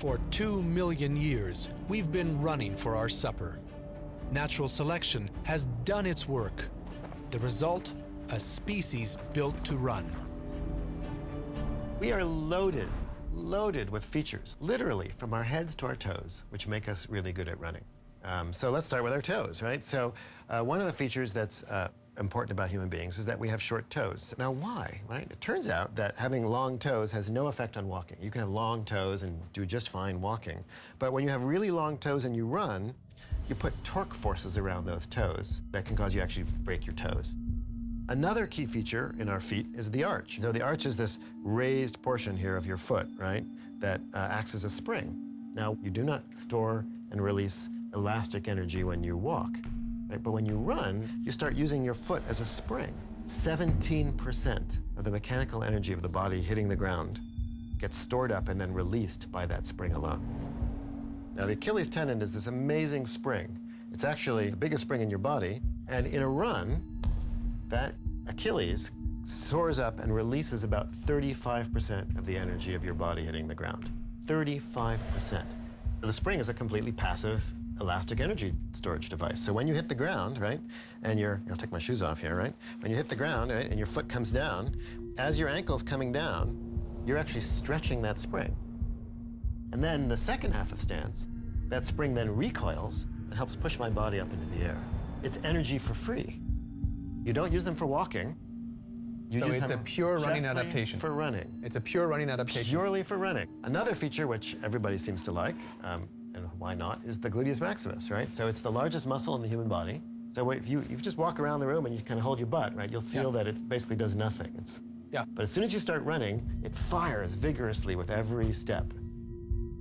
For 2 million years, we've been running for our supper. Natural selection has done its work. The result, a species built to run. We are loaded with features, literally from our heads to our toes, which make us really good at running. So let's start with our toes, right? So one of the features that's important about human beings is that we have short toes. Now why, right? It turns out that having long toes has no effect on walking. You can have long toes and do just fine walking. But when you have really long toes and you run, you put torque forces around those toes that can cause you actually break your toes. Another key feature in our feet is the arch. So the arch is this raised portion here of your foot, right, that acts as a spring. Now, you do not store and release elastic energy when you walk, right? But when you run, you start using your foot as a spring. 17% of the mechanical energy of the body hitting the ground gets stored up and then released by that spring alone. Now, the Achilles tendon is this amazing spring. It's actually the biggest spring in your body, and in a run, that Achilles soars up and releases about 35% of the energy of your body hitting the ground. 35%. The spring is a completely passive elastic energy storage device. So when you hit the ground, right, and I'll take my shoes off here, right? When you hit the ground, right, and your foot comes down, as your ankle's coming down, you're actually stretching that spring. And then the second half of stance, that spring then recoils and helps push my body up into the air. It's energy for free. You don't use them for walking. So it's a pure running adaptation. For running. It's a pure running adaptation. Purely for running. Another feature which everybody seems to like, and why not, is the Gluteus Maximus, right? So it's the largest muscle in the human body. So if you just walk around the room and you kind of hold your butt, right, you'll feel that it basically does nothing. But as soon as you start running, it fires vigorously with every step.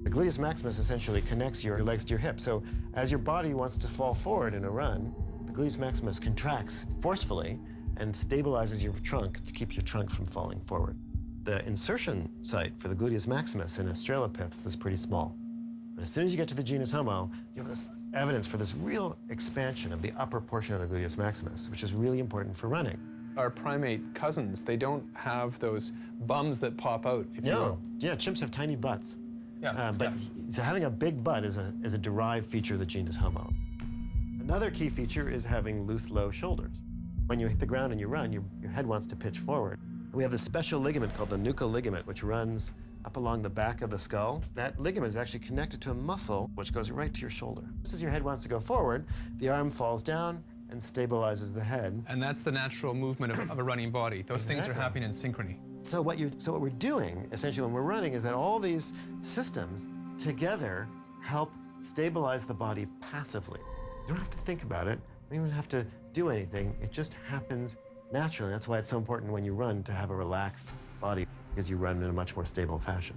The Gluteus Maximus essentially connects your legs to your hips. So as your body wants to fall forward in a run, the Gluteus Maximus contracts forcefully and stabilizes your trunk to keep your trunk from falling forward. The insertion site for the Gluteus Maximus in Australopiths is pretty small. But as soon as you get to the genus Homo, you have this evidence for this real expansion of the upper portion of the Gluteus Maximus, which is really important for running. Our primate cousins, they don't have those bums that pop out, if you will. Yeah, chimps have tiny butts. So having a big butt is a derived feature of the genus Homo. Another key feature is having loose, low shoulders. When you hit the ground and you run, your head wants to pitch forward. We have this special ligament called the nuchal ligament, which runs up along the back of the skull. That ligament is actually connected to a muscle which goes right to your shoulder. Just as your head wants to go forward, the arm falls down and stabilizes the head. And that's the natural movement of a running body. Those things are happening in synchrony. So what we're doing, essentially, when we're running, is that all these systems together help stabilize the body passively. You don't have to think about it. You don't even have to do anything. It just happens naturally. That's why it's so important when you run to have a relaxed body, because you run in a much more stable fashion.